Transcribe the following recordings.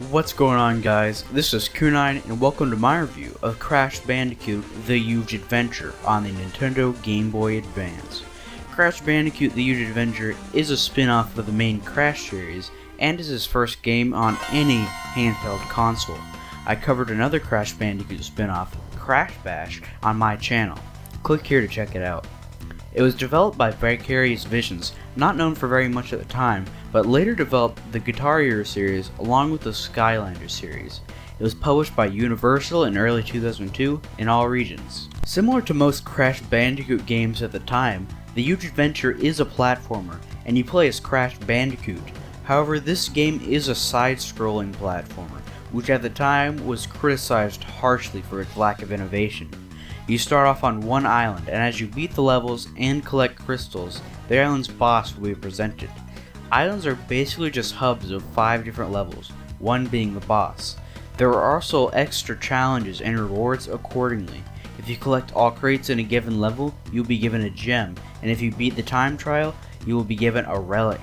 What's going on, guys? This is Cunine and welcome to my review of Crash Bandicoot The Huge Adventure on the Nintendo Game Boy Advance. Crash Bandicoot The Huge Adventure is a spin-off of the main Crash series and is his first game on any handheld console. I covered another Crash Bandicoot spin-off, Crash Bash, on my channel. Click here to check it out. It was developed by Vicarious Visions, not known for very much at the time, but later developed the Guitar Hero series along with the Skylander series. It was published by Universal in early 2002 in all regions. Similar to most Crash Bandicoot games at the time, The Huge Adventure is a platformer, and you play as Crash Bandicoot. However, this game is a side-scrolling platformer, which at the time was criticized harshly for its lack of innovation. You start off on one island, and as you beat the levels and collect crystals, the island's boss will be presented. Islands are basically just hubs of 5 different levels, one being the boss. There are also extra challenges and rewards accordingly. If you collect all crates in a given level, you'll be given a gem, and if you beat the time trial, you will be given a relic.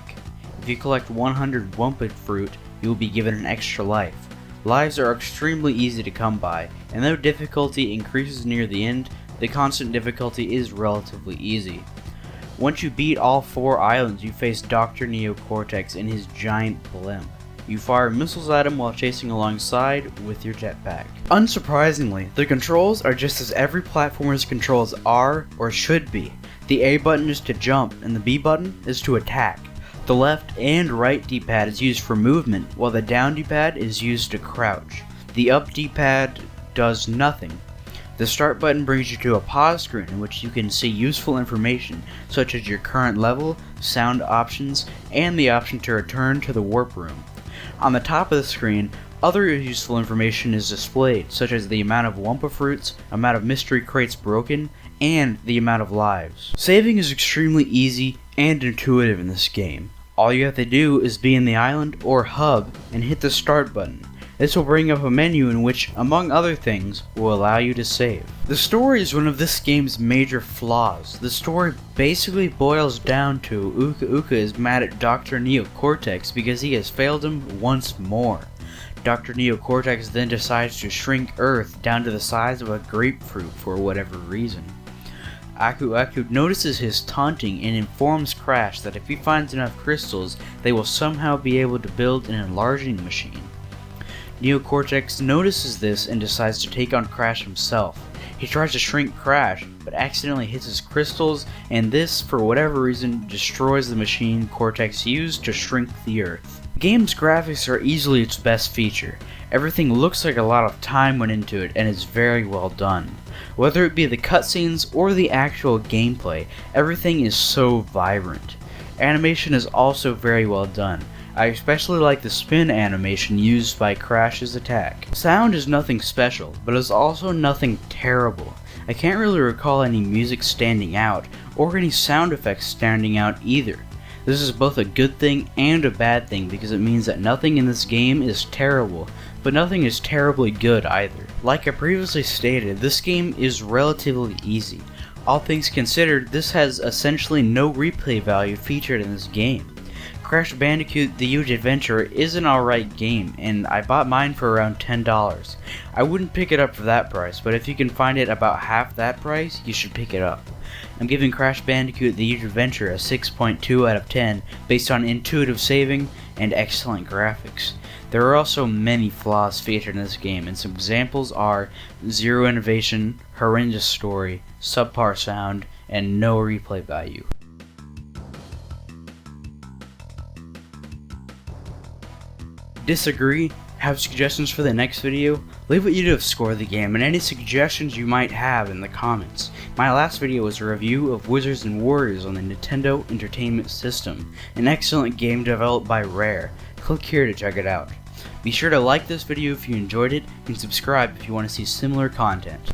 If you collect 100 Wumpa fruit, you will be given an extra life. Lives are extremely easy to come by, and though difficulty increases near the end, the constant difficulty is relatively easy. Once you beat all 4 islands, you face Dr. Neo Cortex in his giant blimp. You fire missiles at him while chasing alongside with your jetpack. Unsurprisingly, the controls are just as every platformer's controls are or should be. The A button is to jump, and the B button is to attack. The left and right D-pad is used for movement, while the down D-pad is used to crouch. The up D-pad does nothing. The start button brings you to a pause screen in which you can see useful information such as your current level, sound options, and the option to return to the warp room. On the top of the screen, other useful information is displayed, such as the amount of Wumpa fruits, amount of mystery crates broken, and the amount of lives. Saving is extremely easy and intuitive in this game. All you have to do is be in the island or hub and hit the start button. This will bring up a menu in which, among other things, will allow you to save. The story is one of this game's major flaws. The story basically boils down to Uka Uka is mad at Dr. Neo Cortex because he has failed him once more. Dr. Neo Cortex then decides to shrink Earth down to the size of a grapefruit for whatever reason. Aku Aku notices his taunting and informs Crash that if he finds enough crystals, they will somehow be able to build an enlarging machine. Neo Cortex notices this and decides to take on Crash himself. He tries to shrink Crash, but accidentally hits his crystals, and this, for whatever reason, destroys the machine Cortex used to shrink the Earth. The game's graphics are easily its best feature. Everything looks like a lot of time went into it and is very well done. Whether it be the cutscenes or the actual gameplay, everything is so vibrant. Animation is also very well done. I especially like the spin animation used by Crash's attack. Sound is nothing special, but is also nothing terrible. I can't really recall any music standing out, or any sound effects standing out either. This is both a good thing and a bad thing because it means that nothing in this game is terrible, but nothing is terribly good either. Like I previously stated, this game is relatively easy. All things considered, this has essentially no replay value featured in this game. Crash Bandicoot The Huge Adventure is an alright game, and I bought mine for around $10. I wouldn't pick it up for that price, but if you can find it about half that price, you should pick it up. I'm giving Crash Bandicoot The Huge Adventure a 6.2 out of 10 based on intuitive saving and excellent graphics. There are also many flaws featured in this game, and some examples are zero innovation, horrendous story, subpar sound, and no replay value. Disagree? Have suggestions for the next video? Leave what you do to score the game and any suggestions you might have in the comments. My last video was a review of Wizards and Warriors on the Nintendo Entertainment System, an excellent game developed by Rare. Click here to check it out. Be sure to like this video if you enjoyed it and subscribe if you want to see similar content.